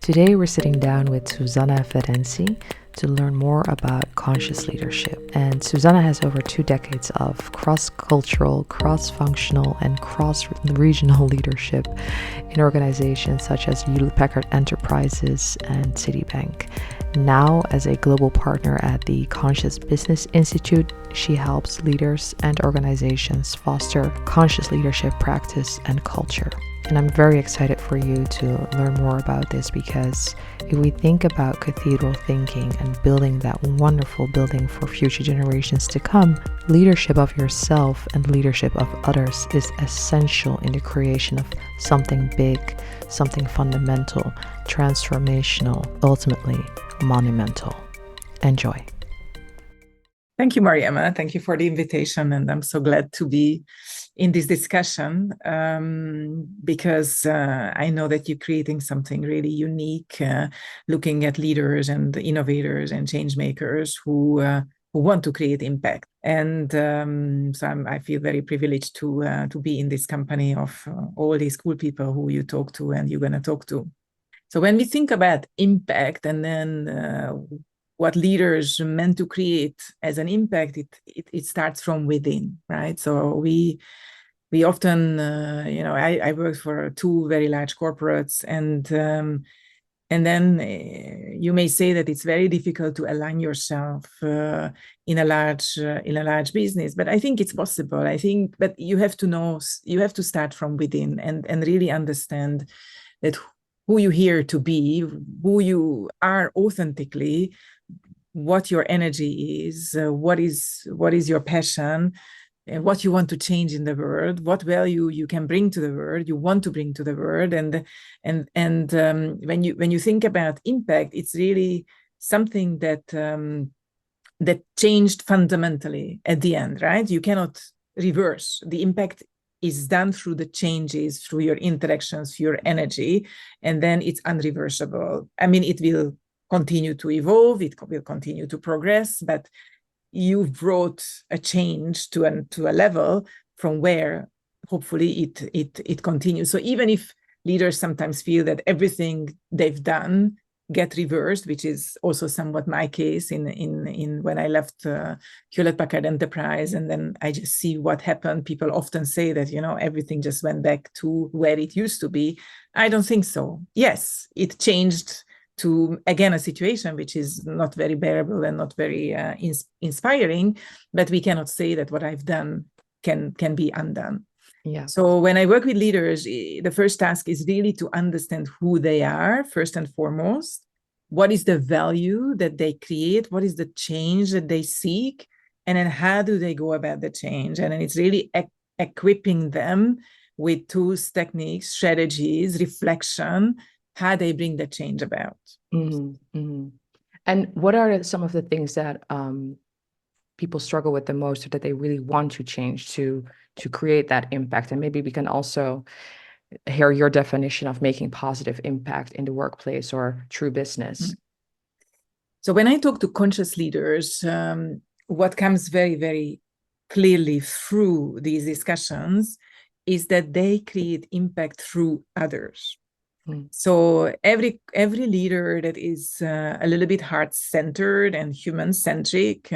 Today we're sitting down with Zsuzsanna Ferenczi to learn more about conscious leadership. And Zsuzsanna has over 2 decades of cross-cultural, cross-functional, and cross-regional leadership in organizations such as Hewlett-Packard Enterprises and Citibank. Now, as a global partner at the Conscious Business Institute, she helps leaders and organizations foster conscious leadership practice and culture. And I'm very excited for you to learn more about this, because if we think about cathedral thinking and building that wonderful building for future generations to come, leadership of yourself and leadership of others is essential in the creation of something big, something fundamental, transformational, ultimately monumental. Enjoy. Thank you, Mariama. Thank you for the invitation. And I'm so glad to be in this discussion because I know that you're creating something really unique, looking at leaders and innovators and change makers who want to create impact. And so I feel very privileged to be in this company of all these cool people who you talk to and you're going to talk to. So when we think about impact and then what leaders meant to create as an impact, it starts from within, right? So we often, I worked for 2 very large corporates, and then you may say that it's very difficult to align yourself in a large business, but I think it's possible. But you have to know, you have to start from within and really understand that who you're here to be, who you are authentically, what your energy is, what is your passion, and what you want to change in the world, what value you can bring to the world, you want to bring to the world, and when you think about impact, it's really something that changed fundamentally at the end, right? You cannot reverse. The impact is done through the changes, through your interactions, your energy, and then it's unreversible. I mean, it will continue to evolve, it will continue to progress, but you've brought a change to a level from where hopefully it continues. So even if leaders sometimes feel that everything they've done get reversed, which is also somewhat my case in when I left Hewlett-Packard Enterprise, and then I just see what happened. People often say that, everything just went back to where it used to be. I don't think so. Yes, it changed to, again, a situation which is not very bearable and not very inspiring, but we cannot say that what I've done can be undone. Yeah. So when I work with leaders, the first task is really to understand who they are, first and foremost. What is the value that they create? What is the change that they seek? And then how do they go about the change? And then it's really equipping them with tools, techniques, strategies, reflection, how they bring the change about. Mm-hmm, mm-hmm. And what are some of the things that people struggle with the most, or that they really want to change to create that impact? And maybe we can also hear your definition of making positive impact in the workplace or true business. Mm-hmm. So when I talk to conscious leaders, what comes very, very clearly through these discussions is that they create impact through others. So every leader that is a little bit heart-centered and human-centric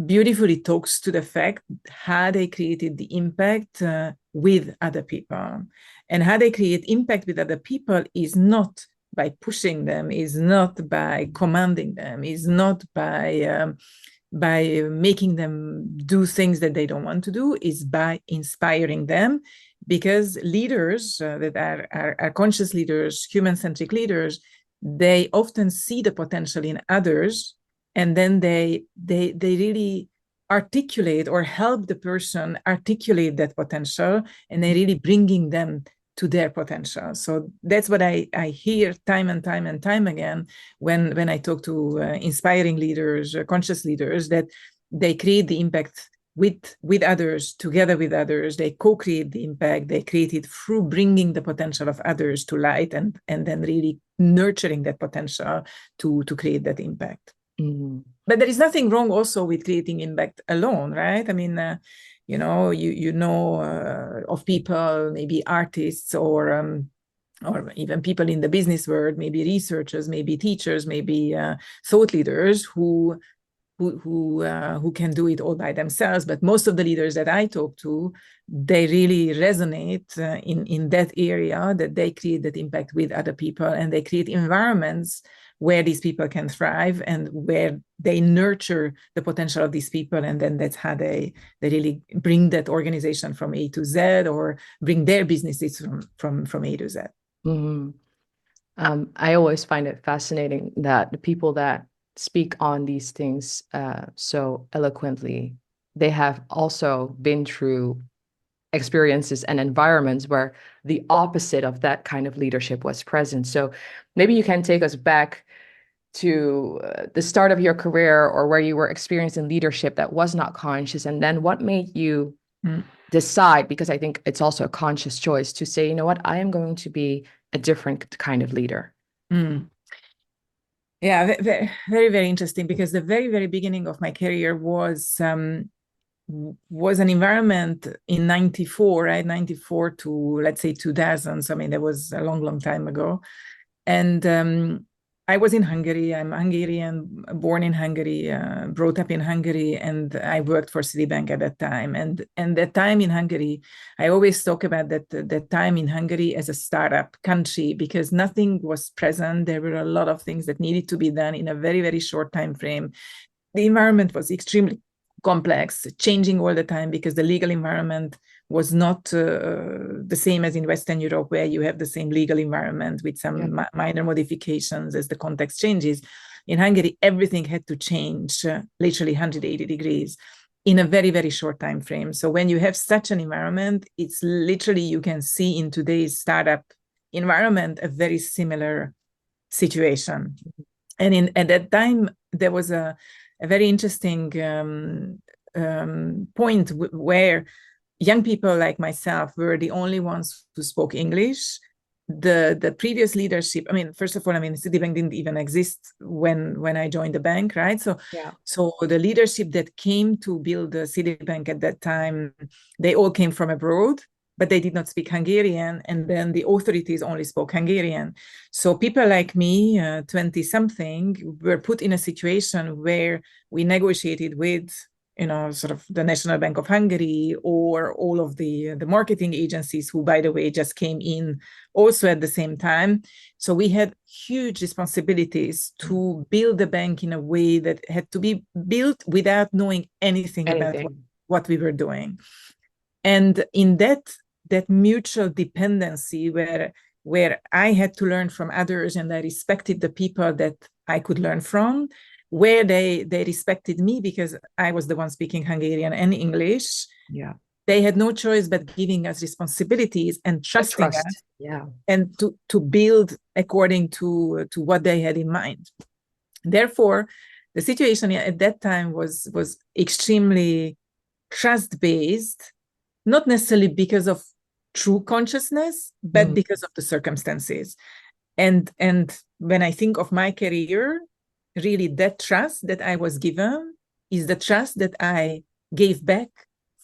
beautifully talks to the fact how they created the impact with other people. And how they create impact with other people is not by pushing them, is not by commanding them, is not by making them do things that they don't want to do, is by inspiring them. Because leaders that are conscious leaders, human-centric leaders, they often see the potential in others, and then they really articulate or help the person articulate that potential, and they're really bringing them to their potential. So that's what I hear time and time and time again when I talk to inspiring leaders, conscious leaders, that they create the impact with others, together with others. They co-create the impact. They create it through bringing the potential of others to light, and then really nurturing that potential to create that impact. Mm-hmm. But there is nothing wrong also with creating impact alone, right? I mean, of people, maybe artists or even people in the business world, maybe researchers, maybe teachers, maybe thought leaders who can do it all by themselves. But most of the leaders that I talk to, they really resonate in that area, that they create that impact with other people, and they create environments where these people can thrive and where they nurture the potential of these people. And then that's how they really bring that organization from A to Z, or bring their businesses from A to Z. Mm-hmm. I always find it fascinating that the people that speak on these things so eloquently, they have also been through experiences and environments where the opposite of that kind of leadership was present. So maybe you can take us back to the start of your career, or where you were experiencing leadership that was not conscious, and then what made you decide, because I think it's also a conscious choice, to say, you know what, I am going to be a different kind of leader. Yeah, very, very interesting, because the very, very beginning of my career was an environment in 94, right? 94 to, let's say, 2000. So, I mean, that was a long, long time ago. And I was in Hungary. I'm Hungarian, born in Hungary, brought up in Hungary, and I worked for Citibank at that time. And that time in Hungary, I always talk about that time in Hungary as a startup country, because nothing was present. There were a lot of things that needed to be done in a very, very short time frame. The environment was extremely complex, changing all the time, because the legal environment was not the same as in Western Europe, where you have the same legal environment with some minor modifications as the context changes. In Hungary, everything had to change literally 180 degrees in a very, very short time frame. So when you have such an environment, it's literally, you can see in today's startup environment a very similar situation. And at that time, there was a very interesting point where young people like myself were the only ones who spoke English. The previous leadership, I mean, first of all, I mean, Citibank didn't even exist when I joined the bank, right? So the leadership that came to build the Citibank at that time, they all came from abroad, but they did not speak Hungarian. And then the authorities only spoke Hungarian. So people like me, 20-something, were put in a situation where we negotiated with, sort of the National Bank of Hungary, or all of the marketing agencies, who, by the way, just came in also at the same time. So we had huge responsibilities to build the bank in a way that had to be built without knowing anything about what we were doing. And in that mutual dependency, where I had to learn from others, and I respected the people that I could learn from, where they respected me because I was the one speaking Hungarian and English. They had no choice but giving us responsibilities and trusting us, and to build according to what they had in mind. Therefore, the situation at that time was extremely trust-based, not necessarily because of true consciousness, but because of the circumstances. And when I think of my career, really that trust that I was given is the trust that I gave back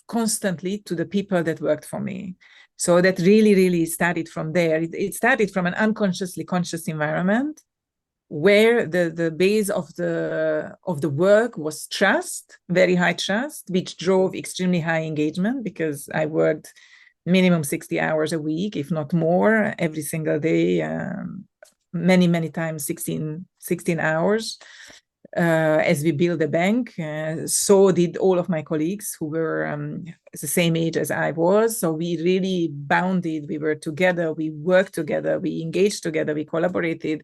constantly to the people that worked for me. So that really, really started from there. It started from an unconsciously conscious environment, where the base of the work was trust, very high trust, which drove extremely high engagement, because I worked minimum 60 hours a week, if not more, every single day, many times 16 hours, as we build a bank. So did all of my colleagues who were the same age as I was. So we really bonded. We were together, we worked together, we engaged together, we collaborated.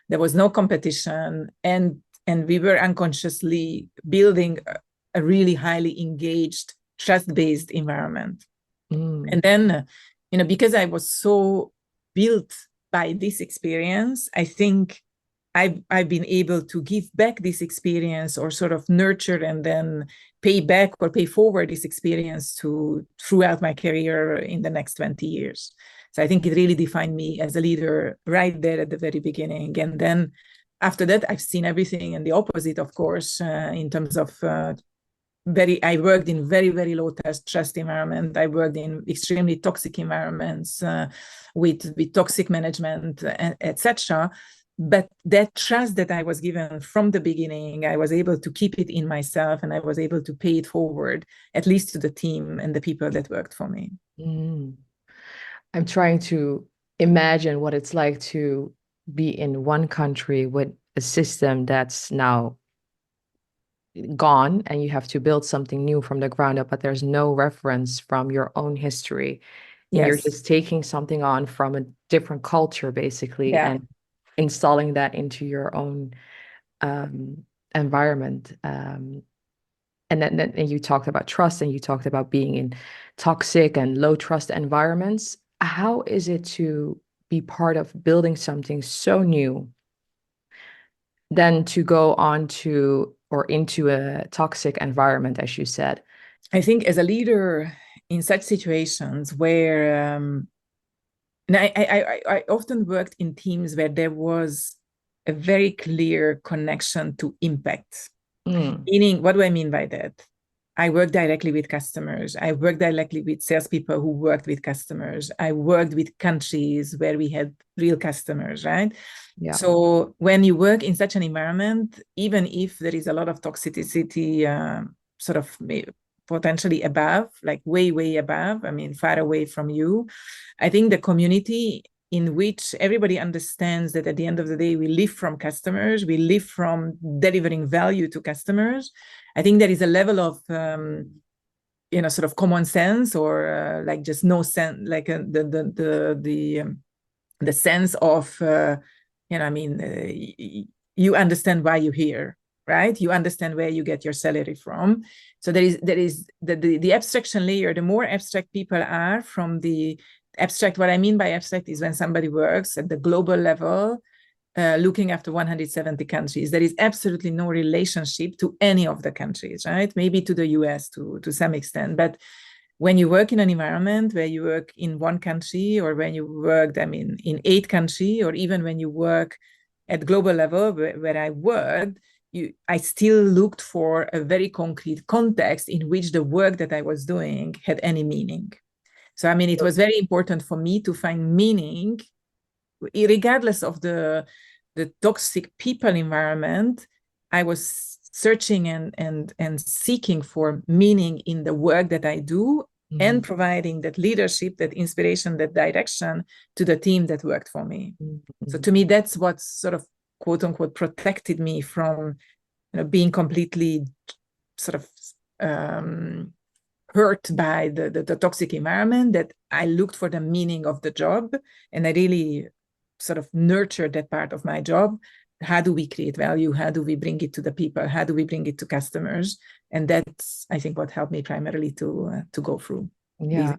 There was no competition, and we were unconsciously building a really highly engaged, trust-based environment. And then, because I was so built by this experience, I think I've been able to give back this experience, or sort of nurture and then pay back or pay forward this experience throughout my career in the next 20 years. So I think it really defined me as a leader right there at the very beginning. And then after that, I've seen everything and the opposite, of course, in terms of I worked in very, very low trust environment. I worked in extremely toxic environments with toxic management, etc. But that trust that I was given from the beginning, I was able to keep it in myself, and I was able to pay it forward, at least to the team and the people that worked for me. Mm. I'm trying to imagine what it's like to be in one country with a system that's now gone and you have to build something new from the ground up, but there's no reference from your own history. And you're Yes. just taking something on from a different culture, basically, Yeah. and installing that into your own environment. And then and you talked about trust and you talked about being in toxic and low trust environments. How is it to be part of building something so new, then to go on to or into a toxic environment, as you said? I think as a leader in such situations where and I often worked in teams where there was a very clear connection to impact. Mm, Meaning, what do I mean by that? I worked directly with customers. I worked directly with salespeople who worked with customers. I worked with countries where we had real customers, right? yeah. So when you work in such an environment, even if there is a lot of toxicity, sort of potentially above, like way, way above, I mean, far away from you, I think the community in which everybody understands that at the end of the day, we live from customers, we live from delivering value to customers. I think there is a level of, sort of common sense or like just no sense, like the sense of, you understand why you're here, right? You understand where you get your salary from. So there is the abstraction layer. The more abstract people are from the abstract, what I mean by abstract is when somebody works at the global level, looking after 170 countries, there is absolutely no relationship to any of the countries, right? Maybe to the US to some extent, but when you work in an environment where you work in one country, or when you worked, in 8 countries, or even when you work at global level, where I worked, I still looked for a very concrete context in which the work that I was doing had any meaning. So, it was very important for me to find meaning, regardless of the toxic people environment. I was searching and seeking for meaning in the work that I do, and providing that leadership, that inspiration, that direction to the team that worked for me. So to me, that's what sort of quote unquote protected me from being completely sort of hurt by the toxic environment, that I looked for the meaning of the job, and I really sort of nurtured that part of my job. How do we create value? How do we bring it to the people? How do we bring it to customers? And that's, I think, what helped me primarily to go through these. Yeah.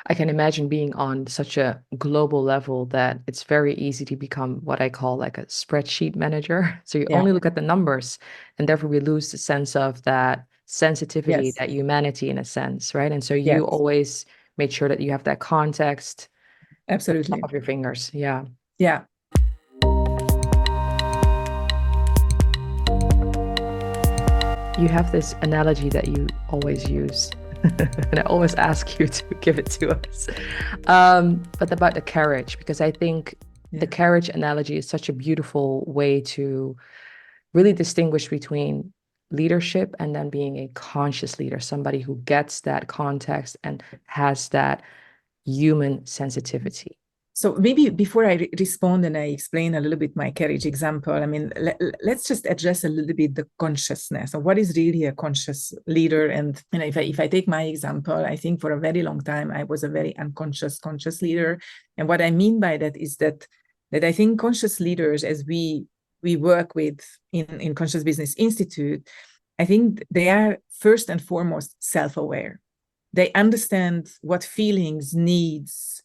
I can imagine being on such a global level that it's very easy to become what I call like a spreadsheet manager. So you Yeah. only look at the numbers, and therefore we lose the sense of that sensitivity, Yes. that humanity in a sense, right? And so Yes. you always made sure that you have that context at the top Absolutely. of your fingers. Yeah. Yeah. You have this analogy that you always use, and I always ask you to give it to us. But about the carriage, because I think the carriage analogy is such a beautiful way to really distinguish between leadership and then being a conscious leader, somebody who gets that context and has that human sensitivity. So maybe before I respond and I explain a little bit my carriage example, let's just address a little bit the consciousness of what is really a conscious leader. And if I take my example, I think for a very long time I was a very unconscious conscious leader. And what I mean by that is that I think conscious leaders, as we work with in Conscious Business Institute, I think they are first and foremost self-aware. They understand what feelings, needs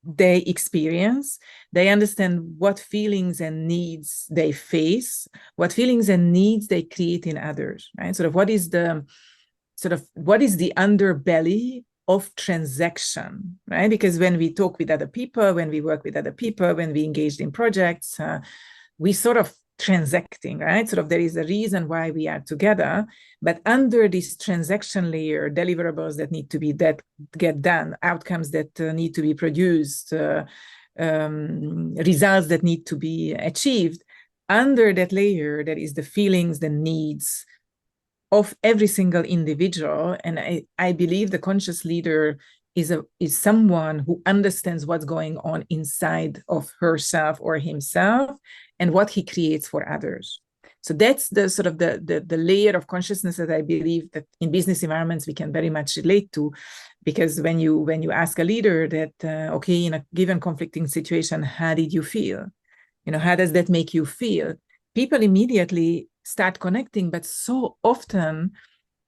they experience. They understand what feelings and needs they face, what feelings and needs they create in others, right? What is the underbelly of transaction, right? Because when we talk with other people, when we work with other people, when we engage in projects, we sort of transacting, right? Sort of there is a reason why we are together, but under this transaction layer, deliverables that need to be that get done, outcomes that need to be produced, results that need to be achieved. Under that layer, there is the feelings, the needs of every single individual. And I believe the conscious leader is someone who understands what's going on inside of herself or himself and what he creates for others. So that's the sort of the layer of consciousness that I believe that in business environments we can very much relate to, because when you ask a leader that okay, in a given conflicting situation, how did you feel? How does that make you feel? People immediately start connecting, but so often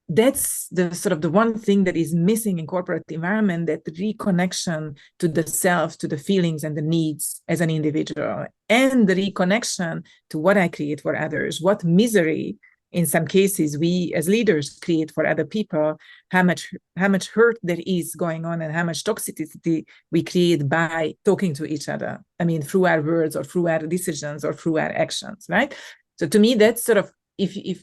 that's the sort of the one thing that is missing in corporate environment, that reconnection to the self, to the feelings and the needs as an individual, and the reconnection to what I create for others, what misery in some cases we as leaders create for other people, how much hurt there is going on, and how much toxicity we create by talking to each other. I mean, through our words or through our decisions or through our actions, right? So to me, that's sort of, if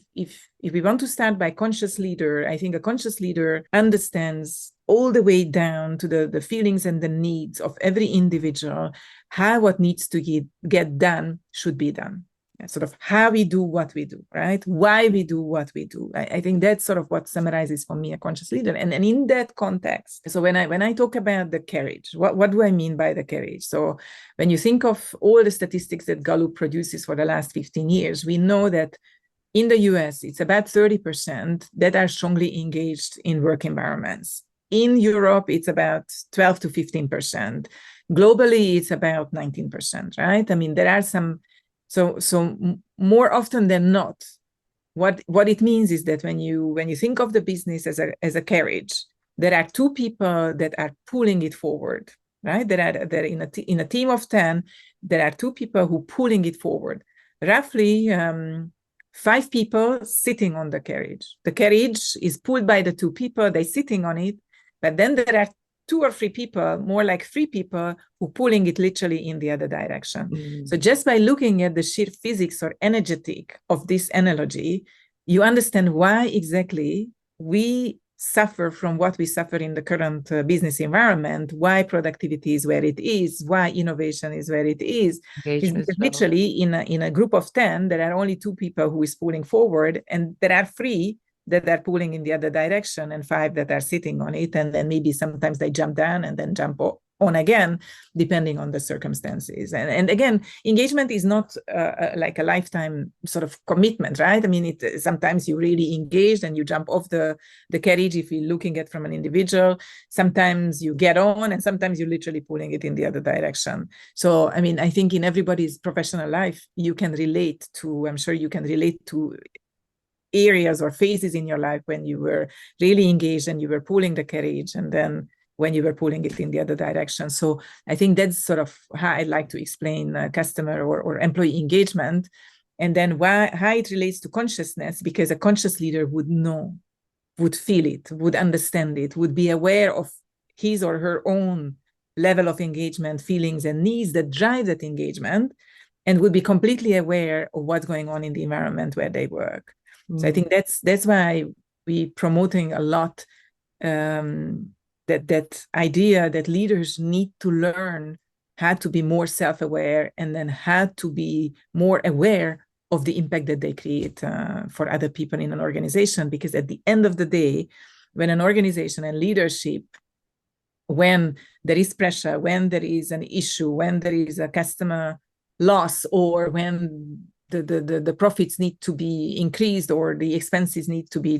we want to start by conscious leader, I think a conscious leader understands all the way down to the feelings and the needs of every individual, how what needs to get done should be done. Sort of how we do what we do, right? Why we do what we do. I think that's sort of what summarizes for me a conscious leader. And in that context, so when I talk about the carriage, what do I mean by the carriage? So when you think of all the statistics that Gallup produces for the last 15 years, we know that in the US, it's about 30% that are strongly engaged in work environments. In Europe, it's about 12 to 15%. Globally, it's about 19%, right? I mean, there are some, so more often than not, what it means is that when you think of the business as a carriage, there are two people that are pulling it forward, right? They're in a team of 10, there are two people who pulling it forward. Roughly 5 people sitting on the carriage. The carriage is pulled by the 2 people, they're sitting on it, but then there are 2 or 3 people, more like 3 people, who pulling it literally in the other direction. So just by looking at the sheer physics or energetic of this analogy, you understand why exactly we suffer from what we suffer in the current business environment, why productivity is where it is, why innovation is where it is. Because literally in a group of 10, there are only 2 people who is pulling forward, and there are 3 that are pulling in the other direction and 5 that are sitting on it. And then maybe sometimes they jump down and then jump on again, depending on the circumstances. And again, engagement is not like a lifetime sort of commitment, right? I mean, sometimes you really engaged and you jump off the carriage if you're looking at from an individual. Sometimes you get on, and sometimes you're literally pulling it in the other direction. So, I mean, I think in everybody's professional life, you can relate to, I'm sure you can relate to areas or phases in your life when you were really engaged and you were pulling the carriage, and then when you were pulling it in the other direction. So I think that's sort of how I like to explain customer or employee engagement. And then how it relates to consciousness, because a conscious leader would know, would feel it, would understand it, would be aware of his or her own level of engagement, feelings and needs that drive that engagement, and would be completely aware of what's going on in the environment where they work. So I think that's why we promoting a lot that idea that leaders need to learn how to be more self-aware, and then how to be more aware of the impact that they create for other people in an organization. Because at the end of the day, when an organization and leadership, when there is pressure, when there is an issue, when there is a customer loss, or when the profits need to be increased or the expenses need to be,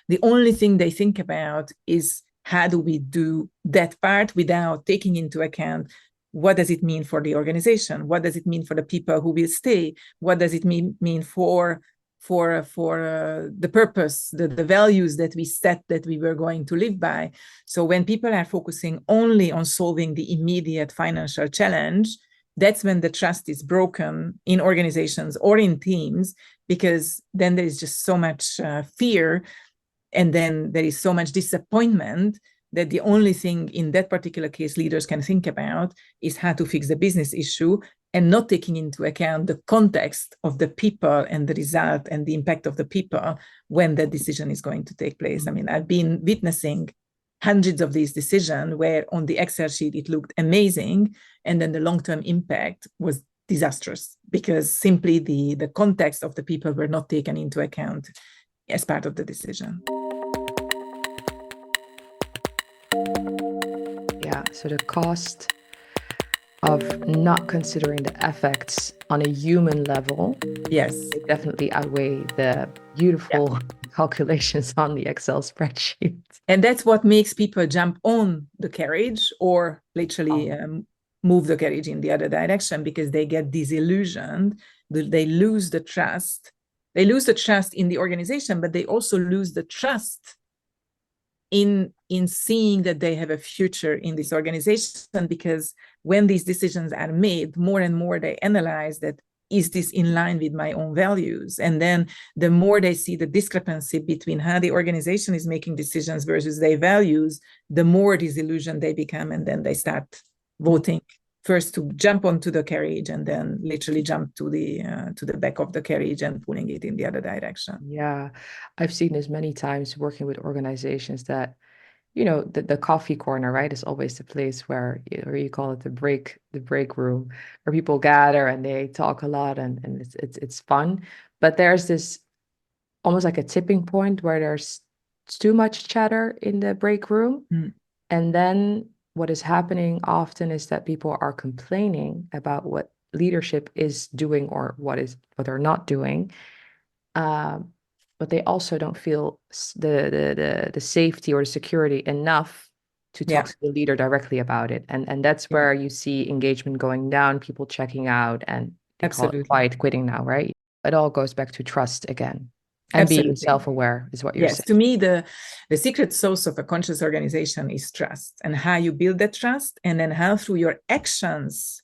the only thing they think about is how do we do that part without taking into account what does it mean for the organization, what does it mean for the people who will stay, what does it mean for the purpose, the values that we set that we were going to live by. So when people are focusing only on solving the immediate financial challenge, that's when the trust is broken in organizations or in teams, because then there is just so much fear, and then there is so much disappointment that the only thing in that particular case leaders can think about is how to fix the business issue, and not taking into account the context of the people and the result and the impact of the people when that decision is going to take place. I mean, I've been witnessing hundreds of these decisions where on the Excel sheet it looked amazing, and then the long-term impact was disastrous because simply the context of the people were not taken into account as part of the decision. Yeah, so the cost of not considering the effects on a human level, yes, they definitely outweigh the beautiful calculations on the Excel spreadsheet. And that's what makes people jump on the carriage or literally move the carriage in the other direction, because they get disillusioned, they lose the trust. They lose the trust in the organization, but they also lose the trust in seeing that they have a future in this organization, because when these decisions are made, more and more they analyze that, is this in line with my own values? And then the more they see the discrepancy between how the organization is making decisions versus their values, the more disillusioned they become, and then they start voting first to jump onto the carriage and then literally jump to the back of the carriage and pulling it in the other direction. Yeah, I've seen this many times working with organizations that, the coffee corner, right, is always the place where, or you call it the break room, where people gather and they talk a lot, and it's fun. But there's this almost like a tipping point where there's too much chatter in the break room. And then what is happening often is that people are complaining about what leadership is doing or what they're not doing. But they also don't feel the safety or the security enough to talk to the leader directly about it. And that's where you see engagement going down, people checking out, and they call it quiet quitting now, right? It all goes back to trust again. And being self-aware is what you're saying. Yes, to me, the secret sauce of a conscious organization is trust, and how you build that trust, and then how through your actions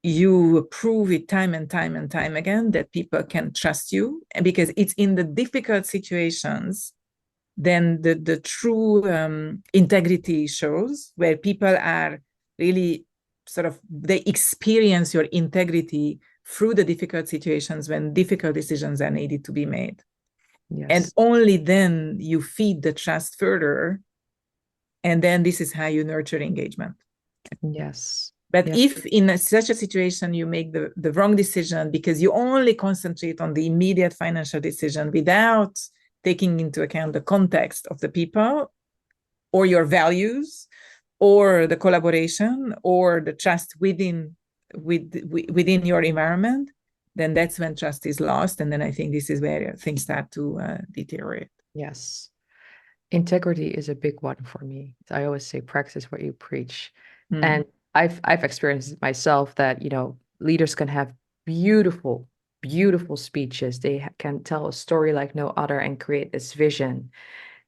you prove it time and time and time again that people can trust you. And because it's in the difficult situations then the true integrity shows, where people are really they experience your integrity through the difficult situations when difficult decisions are needed to be made. Yes. And only then you feed the trust further, and then this is how you nurture engagement. Yes. But if in such a situation you make the wrong decision because you only concentrate on the immediate financial decision without taking into account the context of the people or your values or the collaboration or the trust within your environment, then that's when trust is lost. And then I think this is where things start to deteriorate. Yes. Integrity is a big one for me. I always say practice what you preach. And I've experienced it myself that, leaders can have beautiful, beautiful speeches. They can tell a story like no other and create this vision.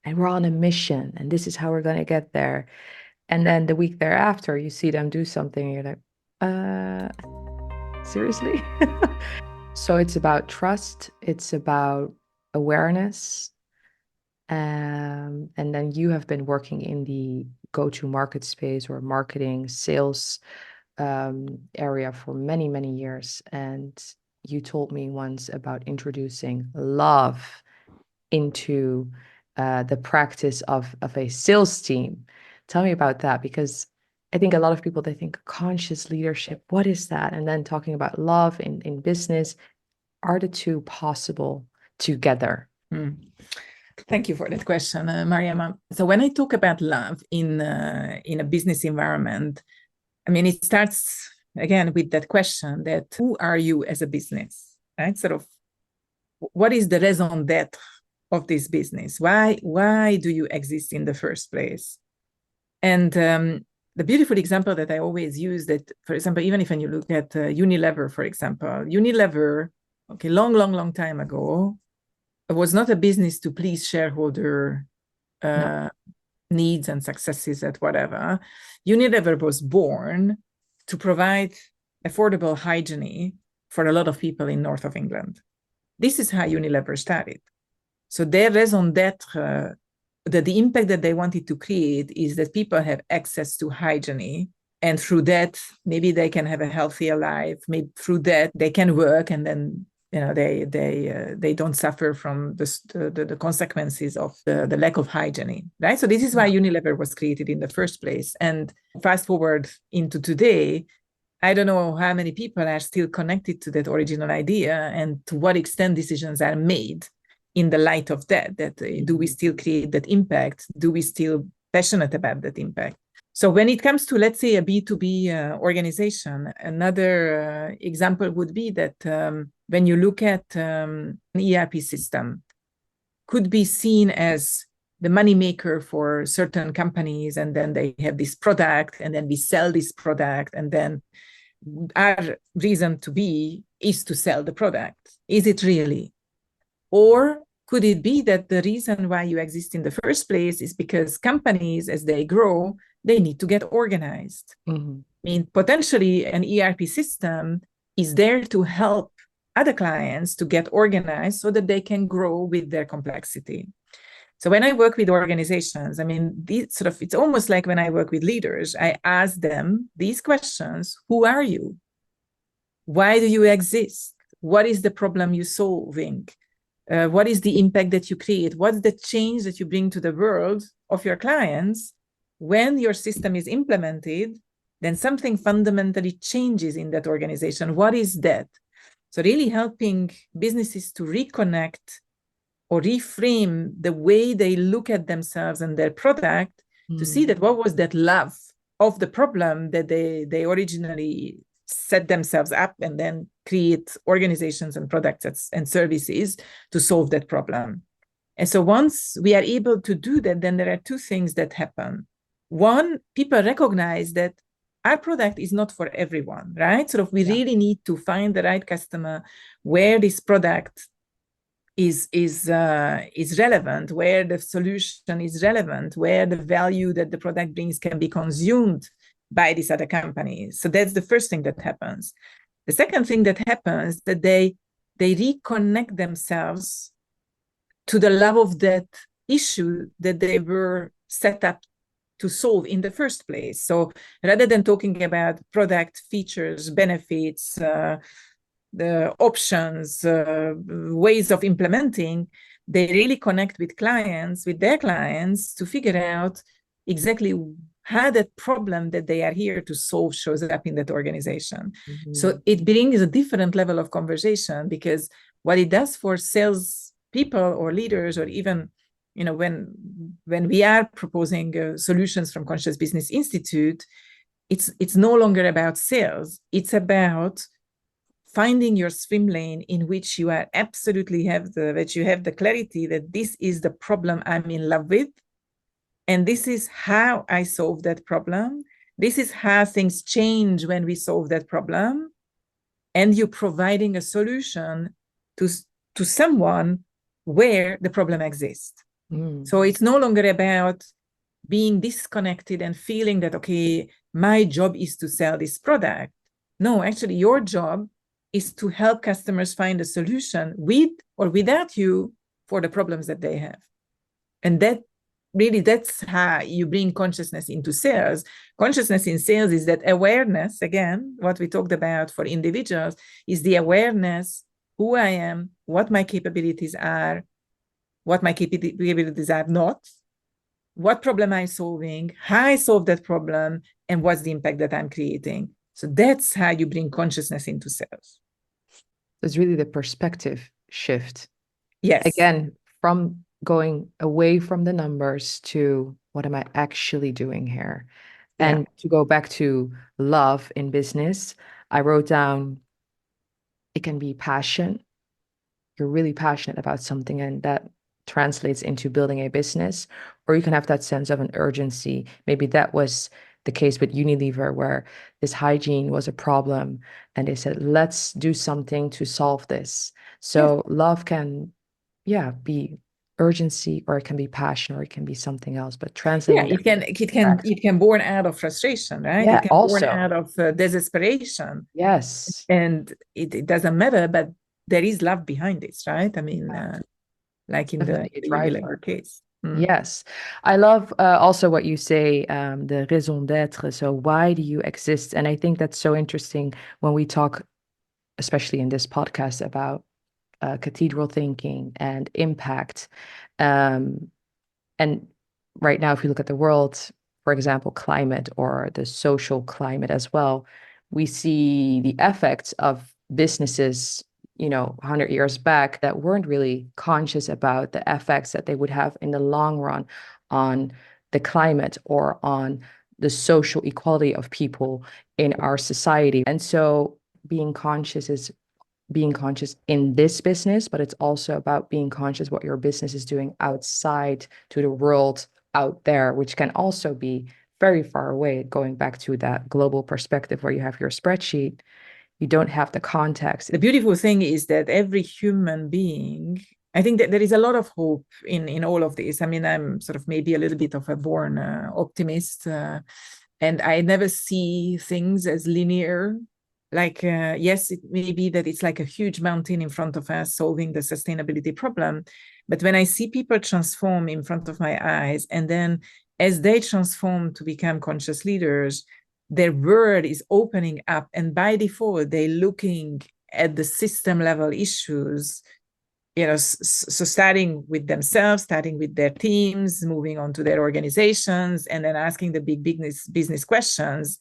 And we're on a mission, and this is how we're going to get there. And then the week thereafter, you see them do something, and you're like, seriously? So it's about trust. It's about awareness. And then you have been working in the go-to-market space or marketing sales area for many, many years. And you told me once about introducing love into the practice of a sales team. Tell me about that, because I think a lot of people, they think conscious leadership, what is that? And then talking about love in business, are the two possible together? Thank you for that question, Mariama. So when I talk about love in a business environment, I mean, it starts again with that question that who are you as a business, right? What is the raison d'être of this business? Why do you exist in the first place? And the beautiful example that I always use that, for example, even if when you look at Unilever, for example, Unilever, long time ago, it was not a business to please shareholder needs and successes at whatever. Unilever was born to provide affordable hygiene for a lot of people in north of England. This is how Unilever started. So their raison d'être, the impact that they wanted to create is that people have access to hygiene And through that, maybe they can have a healthier life. Maybe through that they can work, and then they don't suffer from the consequences of the lack of hygiene, right? So this is why Unilever was created in the first place. And fast forward into today, I don't know how many people are still connected to that original idea, and to what extent decisions are made in the light of that. Do we still create that impact? Do we still passionate about that impact? So when it comes to, let's say, a B2B organization, another example would be that when you look at an ERP system, could be seen as the money maker for certain companies, and then they have this product, and then we sell this product, and then our reason to be is to sell the product. Is it really? Or could it be that the reason why you exist in the first place is because companies, as they grow, they need to get organized? I mean, potentially an ERP system is there to help other clients to get organized so that they can grow with their complexity. So when I work with organizations, I mean, it's almost like when I work with leaders, I ask them these questions: who are you? Why do you exist? What is the problem you're solving? What is the impact that you create? What's the change that you bring to the world of your clients? When your system is implemented, then something fundamentally changes in that organization. What is that? So really helping businesses to reconnect or reframe the way they look at themselves and their product, to see that what was that love of the problem that they originally set themselves up, and then create organizations and products and services to solve that problem. And so once we are able to do that, then there are two things that happen. One, people recognize that our product is not for everyone, right? Sort of we really need to find the right customer where this product is relevant, where the solution is relevant, where the value that the product brings can be consumed by these other companies. So that's the first thing that happens. The second thing that happens, that they reconnect themselves to the love of that issue that they were set up to solve in the first place. So rather than talking about product features, benefits, the options, ways of implementing, they really connect with their clients, to figure out exactly how that problem that they are here to solve shows up in that organization. So it brings a different level of conversation, because what it does for sales people or leaders, or even when we are proposing solutions from Conscious Business Institute, it's no longer about sales. It's about finding your swim lane in which you are absolutely have the clarity that this is the problem I'm in love with, and this is how I solve that problem. This is how things change when we solve that problem. And you're providing a solution to someone where the problem exists. So it's no longer about being disconnected and feeling that, okay, my job is to sell this product. No, actually, your job is to help customers find a solution with or without you for the problems that they have. And that's how you bring consciousness into sales. Consciousness in sales is that awareness, again, what we talked about for individuals, is the awareness who I am, what my capabilities are, what my capabilities are not, what problem I'm solving, how I solve that problem, and what's the impact that I'm creating. So that's how you bring consciousness into sales. It's really the perspective shift. Yes. Again, from going away from the numbers to what am I actually doing here? And to go back to love in business, I wrote down, it can be passion. You're really passionate about something, and that translates into building a business. Or you can have that sense of an urgency. Maybe that was the case with Unilever, where this hygiene was a problem, and they said, let's do something to solve this. So love can, be urgency, or it can be passion, or it can be something else, but translating. It can born out of frustration, right? Yeah, it can also born out of desperation. Yes. And it doesn't matter, but there is love behind this, right? I mean, like in the Unilever case. Yes. I love also what you say, the raison d'être. So why do you exist? And I think that's so interesting when we talk, especially in this podcast, about cathedral thinking and impact. Um, and right now, if you look at the world, for example, climate or the social climate as well, we see the effects of businesses, 100 years back that weren't really conscious about the effects that they would have in the long run on the climate or on the social equality of people in our society. And so being conscious is being conscious in this business, but it's also about being conscious what your business is doing outside to the world out there, which can also be very far away. Going back to that global perspective where you have your spreadsheet, you don't have the context. The beautiful thing is that every human being, I think that there is a lot of hope in all of this. I mean, I'm sort of maybe a little bit of a born optimist, and I never see things as linear. Like, yes, it may be that it's like a huge mountain in front of us solving the sustainability problem. But when I see people transform in front of my eyes, and then as they transform to become conscious leaders, their world is opening up, and by default they're looking at the system level issues, so starting with themselves, starting with their teams, moving on to their organizations, and then asking the big business questions,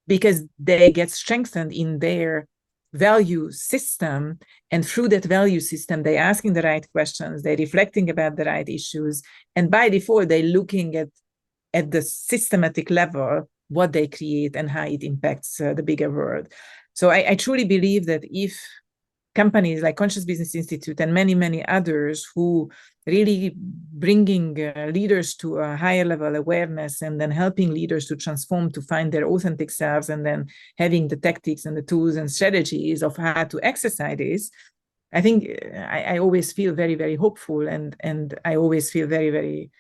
because they get strengthened in their value system, and through that value system they're asking the right questions, they're reflecting about the right issues, and by default they're looking at the systematic level what they create and how it impacts the bigger world. So I truly believe that if companies like Conscious Business Institute and many, many others who really bringing leaders to a higher level awareness, and then helping leaders to transform, to find their authentic selves, and then having the tactics and the tools and strategies of how to exercise this, I think I always feel very, very hopeful, and I always feel very, very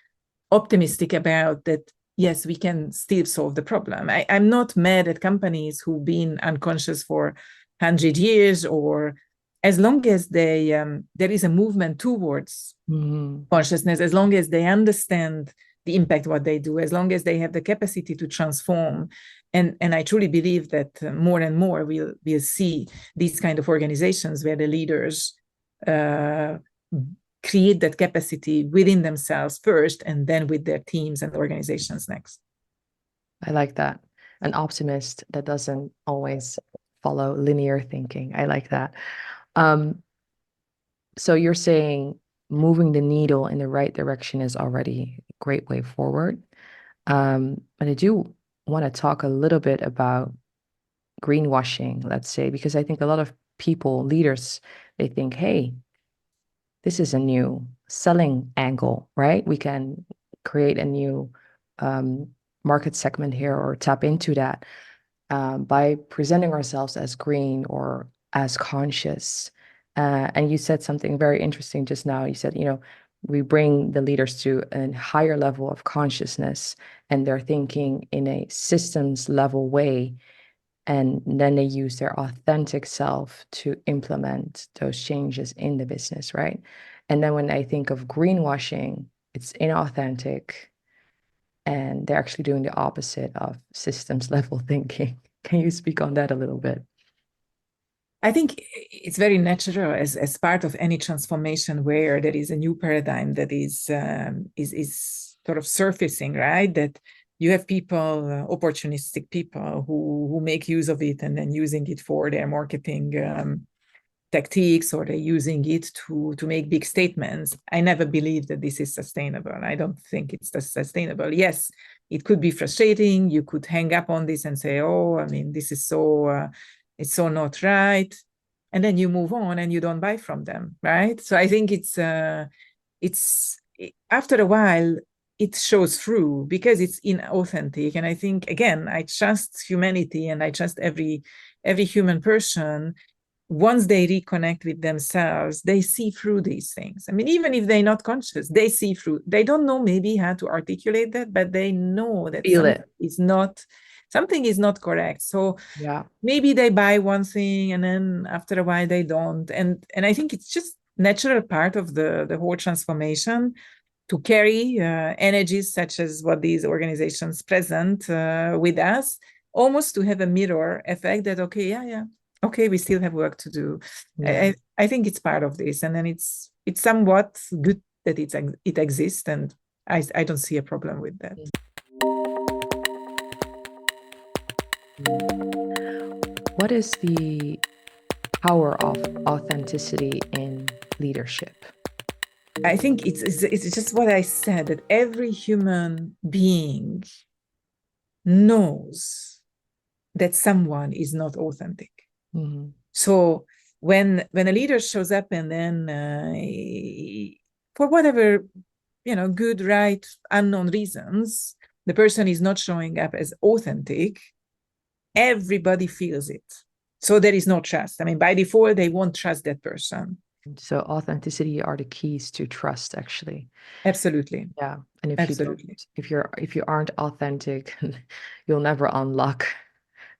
optimistic about that. Yes, we can still solve the problem. I'm not mad at companies who've been unconscious for 100 years, or as long as there is a movement towards consciousness, as long as they understand the impact what they do, as long as they have the capacity to transform. And I truly believe that more and more we'll see these kind of organizations where the leaders create that capacity within themselves first, and then with their teams and organizations next. I like that. An optimist that doesn't always follow linear thinking. I like that. So you're saying moving the needle in the right direction is already a great way forward. But I do want to talk a little bit about greenwashing, let's say, because I think a lot of people, leaders, they think, hey, this is a new selling angle, right? We can create a new market segment here or tap into that by presenting ourselves as green or as conscious. And you said something very interesting just now. You said, we bring the leaders to a higher level of consciousness, and they're thinking in a systems level way. And then they use their authentic self to implement those changes in the business, right? And then when I think of greenwashing, it's inauthentic, and they're actually doing the opposite of systems level thinking. Can you speak on that a little bit? I think it's very natural as part of any transformation where there is a new paradigm that is sort of surfacing, right? That you have people, opportunistic people who make use of it and then using it for their marketing tactics, or they're using it to make big statements. I never believed that this is sustainable. I don't think it's sustainable. Yes, it could be frustrating. You could hang up on this and say, oh, I mean, this is so it's so not right, and then you move on and you don't buy from them, right? So I think it's after a while it shows through because it's inauthentic. And I think, again, I trust humanity, and I trust every human person. Once they reconnect with themselves, they see through these things. I mean, even if they're not conscious, they see through. They don't know maybe how to articulate that, but they know that Feel it. something is not correct. So Yeah. maybe they buy one thing, and then after a while they don't. And I think it's just natural part of the whole transformation. to carry energies such as what these organizations present with us, almost to have a mirror effect that, okay, okay, we still have work to do. Yeah. I think it's part of this, and then it's somewhat good that it exists, and I don't see a problem with that. What is the power of authenticity in leadership? I think it's just what I said, that every human being knows that someone is not authentic. Mm-hmm. So when a leader shows up and then for whatever good, right, unknown reasons, the person is not showing up as authentic, everybody feels it. So there is no trust. I mean, by default, they won't trust that person. So authenticity are the keys to trust, actually. Absolutely. Yeah. And if Absolutely. if you aren't authentic, you'll never unlock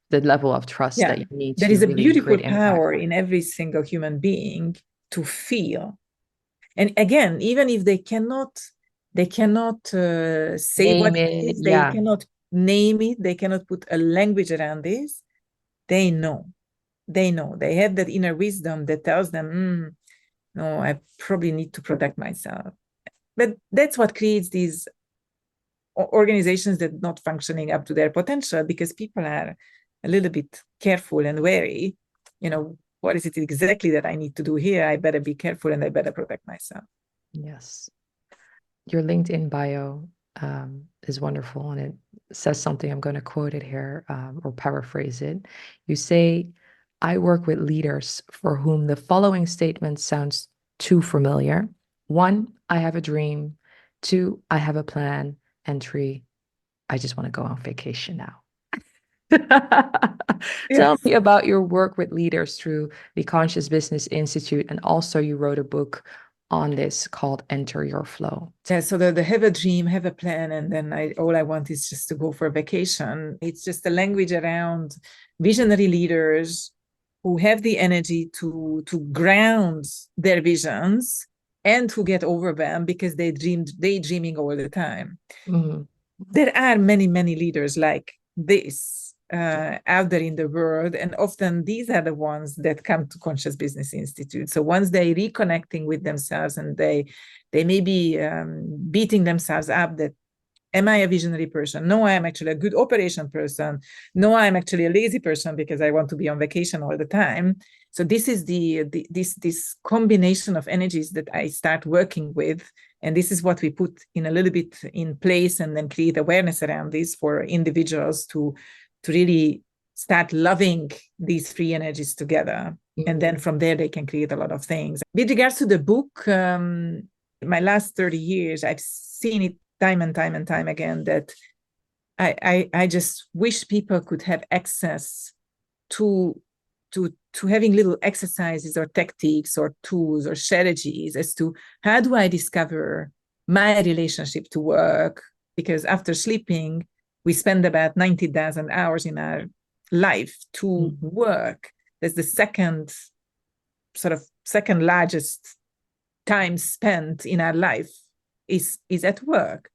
the level of trust Yeah. that you need There to is a really beautiful create impact. power in every single human being to feel. And again, even if they cannot say what Name it it. is, they Yeah. cannot name it, they cannot put a language around this, they know. They have that inner wisdom that tells them, no, I probably need to protect myself. But that's what creates these organizations that are not functioning up to their potential, because people are a little bit careful and wary. What is it exactly that I need to do here? I better be careful and I better protect myself. Yes. Your LinkedIn bio is wonderful, and it says something. I'm going to quote it here or paraphrase it. You say, I work with leaders for whom the following statement sounds too familiar. 1, I have a dream. 2, I have a plan. And 3, I just want to go on vacation now. Tell Yes. me about your work with leaders through the Conscious Business Institute, and also you wrote a book on this called Enter Your Flow. Yeah, so the have a dream, have a plan, and then all I want is just to go for a vacation. It's just a language around visionary leaders who have the energy to ground their visions and to get overwhelmed because they daydreaming all the time. Mm-hmm. There are many leaders like this out there in the world, and often these are the ones that come to Conscious Business Institute. So once they reconnecting with themselves, and they may be beating themselves up that, am I a visionary person? No, I am actually a good operation person. No, I'm actually a lazy person because I want to be on vacation all the time. So this is this combination of energies that I start working with, and this is what we put in a little bit in place, and then create awareness around this for individuals to really start loving these three energies together. Mm-hmm. And then from there, they can create a lot of things. With regards to the book, my last 30 years, I've seen it time and time again that I just wish people could have access to having little exercises or tactics or tools or strategies as to how do I discover my relationship to work, because after sleeping we spend about 90,000 hours in our life to work. That's the second largest time spent in our life is at work.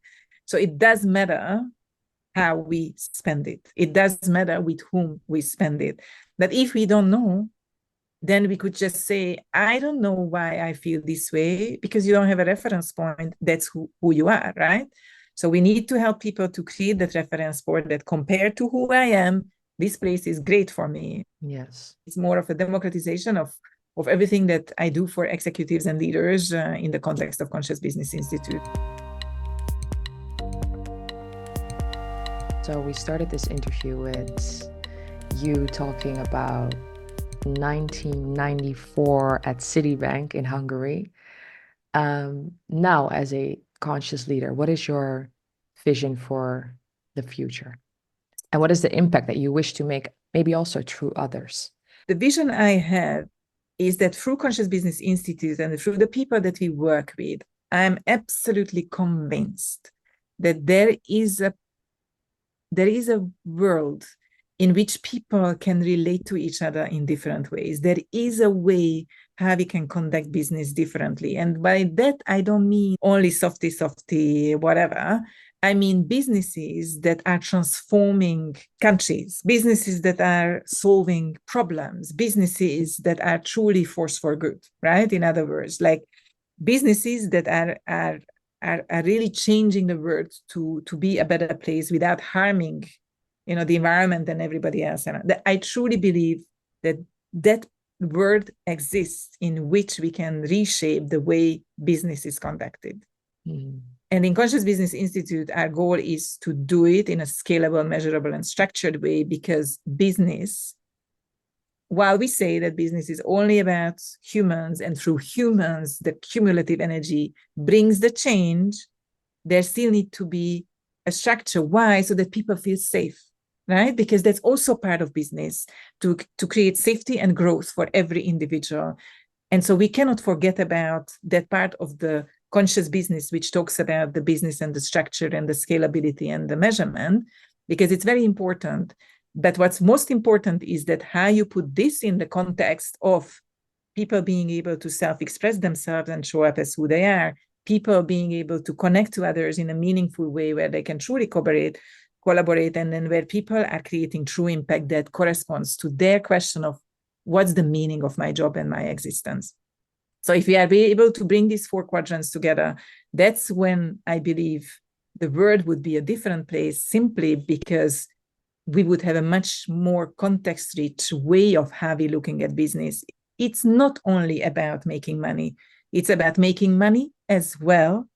So it does matter how we spend it. It does matter with whom we spend it. But if we don't know, then we could just say, I don't know why I feel this way, because you don't have a reference point. That's who you are, right? So we need to help people to create that reference point that, compared to who I am, this place is great for me. Yes. It's more of a democratization of everything that I do for executives and leaders in the context of Conscious Business Institute. So we started this interview with you talking about 1994 at Citibank in Hungary. Now, as a conscious leader, what is your vision for the future? And what is the impact that you wish to make, maybe also through others? The vision I have is that through Conscious Business Institute and through the people that we work with, I'm absolutely convinced that there is a world in which people can relate to each other in different ways. There is a way how we can conduct business differently. And by that, I don't mean only softy, whatever. I mean businesses that are transforming countries, businesses that are solving problems, businesses that are truly force for good, right? In other words, like businesses that are really changing the world to be a better place without harming, the environment and everybody else. And I truly believe that world exists in which we can reshape the way business is conducted. Mm. And in Conscious Business Institute, our goal is to do it in a scalable, measurable, and structured way, because business, while we say that business is only about humans and through humans, the cumulative energy brings the change, there still need to be a structure. Why? So that people feel safe, right? Because that's also part of business, to create safety and growth for every individual. And so we cannot forget about that part of the conscious business, which talks about the business and the structure and the scalability and the measurement, because it's very important. But what's most important is that how you put this in the context of people being able to self-express themselves and show up as who they are, people being able to connect to others in a meaningful way where they can truly collaborate, and then where people are creating true impact that corresponds to their question of what's the meaning of my job and my existence. So if we are able to bring these 4 quadrants together, that's when I believe the world would be a different place, simply because we would have a much more context-rich way of how we're looking at business. It's not only about making money. It's about making money as well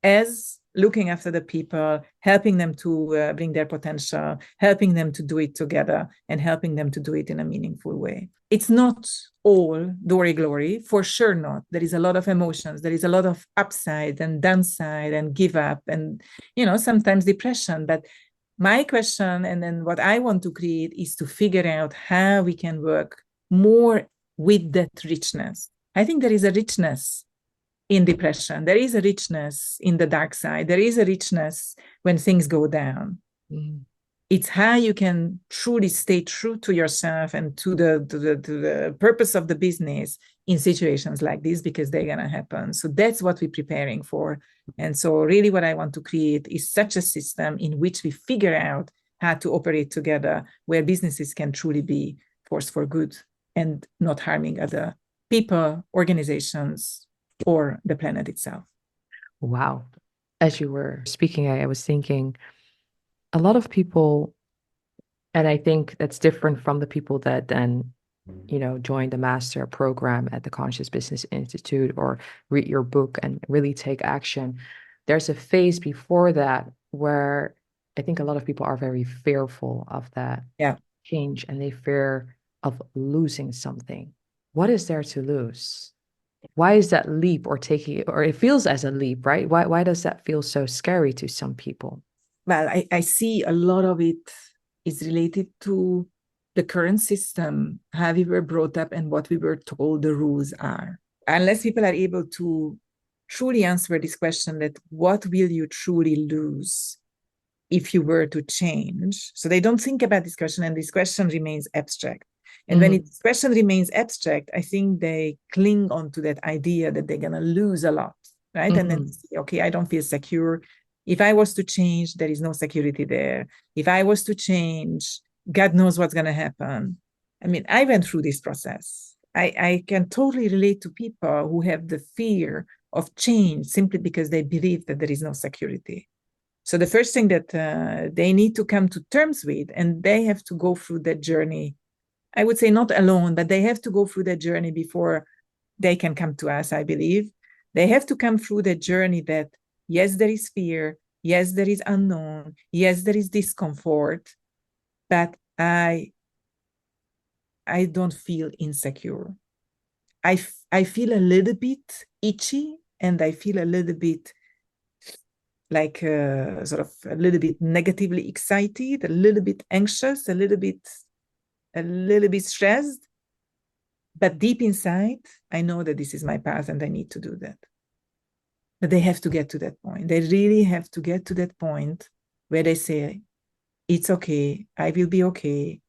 as looking after the people, helping them to bring their potential, helping them to do it together, and helping them to do it in a meaningful way. It's not all glory, glory, for sure not. There is a lot of emotions. There is a lot of upside and downside and give up and, sometimes depression. But my question, and then what I want to create, is to figure out how we can work more with that richness. I think there is a richness in depression. There is a richness in the dark side. There is a richness when things go down. Mm. It's how you can truly stay true to yourself and to the purpose of the business in situations like this, because they're going to happen. So that's what we're preparing for. And so really what I want to create is such a system in which we figure out how to operate together, where businesses can truly be force for good and not harming other people, organizations, or the planet itself. Wow. As you were speaking, I was thinking a lot of people, and I think that's different from the people that then, join the master program at the Conscious Business Institute or read your book and really take action. There's a phase before that where I think a lot of people are very fearful of that change, and they fear of losing something. What is there to lose? Why is that leap, or it feels as a leap, right? Why does that feel so scary to some people? Well, I see a lot of it is related to the current system, how we were brought up and what we were told the rules are. Unless people are able to truly answer this question, that what will you truly lose if you were to change? So they don't think about this question, and this question remains abstract. And when this question remains abstract, I think they cling on to that idea that they're going to lose a lot, right? And then say, okay, I don't feel secure. If I was to change, there is no security there. If I was to change, God knows what's going to happen. I mean, I went through this process. I can totally relate to people who have the fear of change simply because they believe that there is no security. So the first thing that they need to come to terms with, and they have to go through that journey, I would say not alone, but they have to go through that journey before they can come to us, I believe. They have to come through that journey that, yes, there is fear. Yes, there is unknown. Yes, there is discomfort. But I don't feel insecure. I feel a little bit itchy, and I feel a little bit like sort of a little bit negatively excited, a little bit anxious, a little bit stressed. But deep inside, I know that this is my path and I need to do that. But they have to get to that point. They really have to get to that point where they say, it's okay, I will be okay,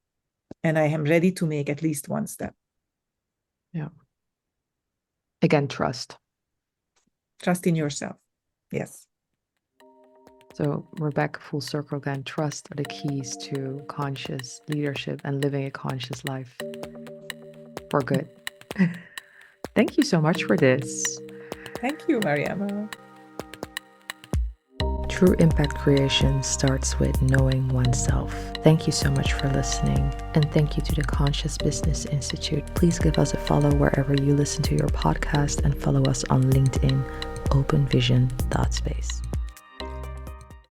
and I am ready to make at least one step. Yeah. Again, trust. Trust in yourself. Yes. So we're back full circle again. Trust are the keys to conscious leadership and living a conscious life for good. Thank you so much for this. Thank you, Mariama. True impact creation starts with knowing oneself. Thank you so much for listening, and thank you to the Conscious Business Institute. Please give us a follow wherever you listen to your podcast and follow us on LinkedIn, openvision.space.